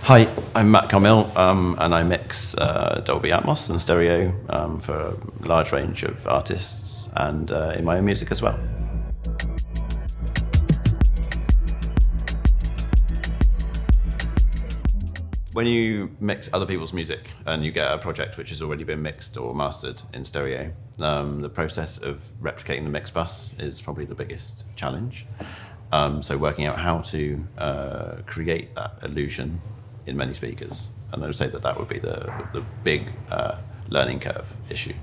Hi, I'm Matt Karmil, and I mix Dolby Atmos and stereo for a large range of artists and in my own music as well. When you mix other people's music and you get a project which has already been mixed or mastered in stereo, the process of replicating the mix bus is probably the biggest challenge. So working out how to create that illusion in many speakers, and I would say that would be the big learning curve issue.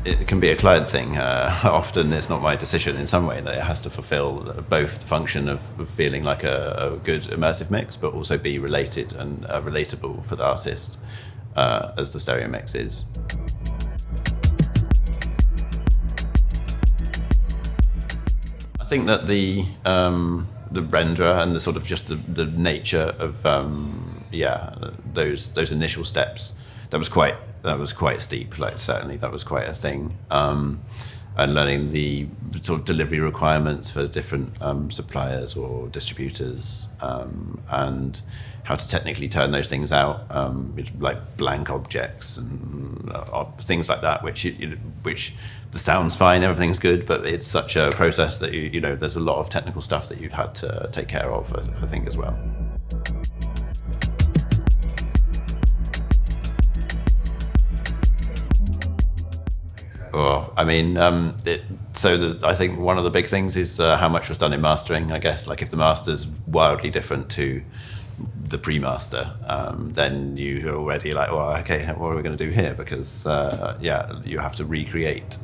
It can be a client thing. Often it's not my decision in some way that it has to fulfill both the function of feeling like a good immersive mix, but also be related and relatable for the artist as the stereo mix is. I think that the renderer and the sort of just the nature of those initial steps, that was quite steep. Like certainly that was quite a thing, and learning the sort of delivery requirements for different suppliers or distributors, and how to technically turn those things out, like blank objects and things like that, which the sound's fine, everything's good, but it's such a process that you know there's a lot of technical stuff that you'd had to take care of, I think, as well. Well, I mean, I think one of the big things is how much was done in mastering. I guess, like if the master's wildly different to the pre-master, then you're already like, well, okay, what are we going to do here? Because you have to recreate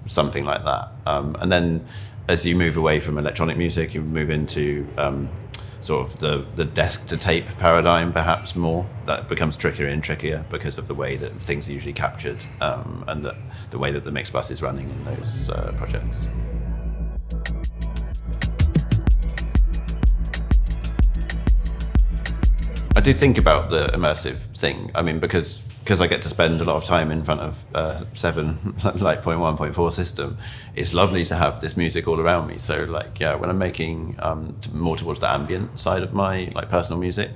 something like that. And then as you move away from electronic music, you move into sort of the desk to tape paradigm, perhaps more. That becomes trickier and trickier because of the way that things are usually captured, and the way that the mix bus is running in those projects. I do think about the immersive thing. I mean, because I get to spend a lot of time in front of 0.1.4 system, it's lovely to have this music all around me. So when I'm making more towards the ambient side of my personal music,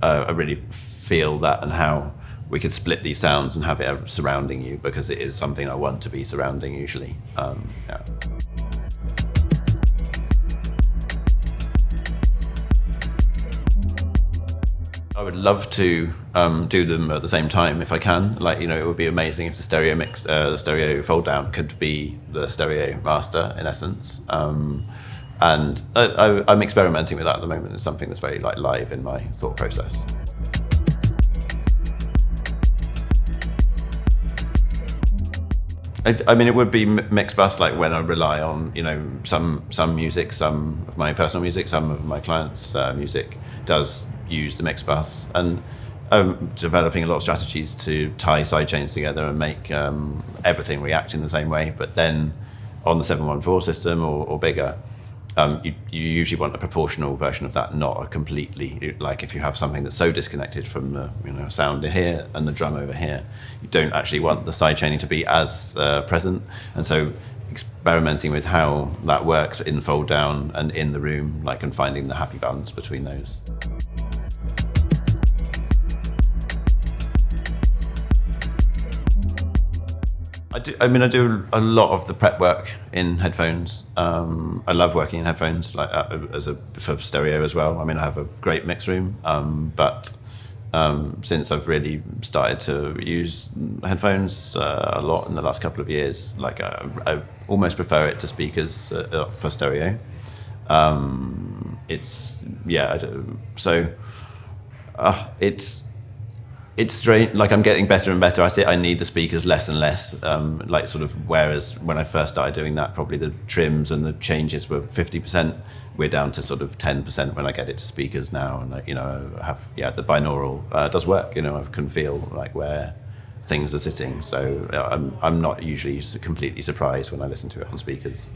I really feel that and how we could split these sounds and have it surrounding you, because it is something I want to be surrounding usually. I would love to do them at the same time if I can. It would be amazing if the stereo mix, the stereo fold down could be the stereo master in essence. And I'm experimenting with that at the moment. It's something that's very live in my thought process. I mean, it would be mix bus, when I rely on some music, some of my personal music, some of my clients' music does use the mix bus, and developing a lot of strategies to tie sidechains together and make everything react in the same way. But then on the 714 system or bigger, you usually want a proportional version of that, not a completely, if you have something that's so disconnected from the sound here and the drum over here, you don't actually want the sidechaining to be as present. And so experimenting with how that works in fold down and in the room, and finding the happy balance between those. I do a lot of the prep work in headphones. I love working in headphones for stereo as well. I mean, I have a great mix room, but since I've really started to use headphones a lot in the last couple of years, I almost prefer it to speakers for stereo. It's strange. I'm getting better and better at it. I need the speakers less and less. Whereas when I first started doing that, probably the trims and the changes were 50%. We're down to sort of 10% when I get it to speakers now, and I have the binaural does work. I can feel where things are sitting. So I'm not usually completely surprised when I listen to it on speakers.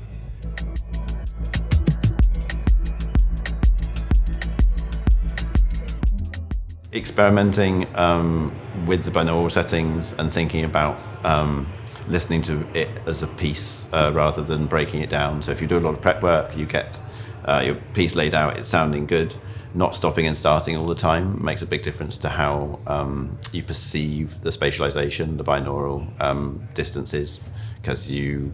Experimenting with the binaural settings and thinking about listening to it as a piece rather than breaking it down. So if you do a lot of prep work, you get your piece laid out, it's sounding good. Not stopping and starting all the time makes a big difference to how you perceive the spatialization, the binaural distances, because you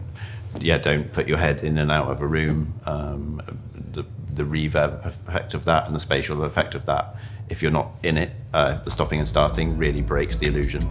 don't put your head in and out of a room. The reverb effect of that and the spatial effect of that, if you're not in it, the stopping and starting really breaks the illusion.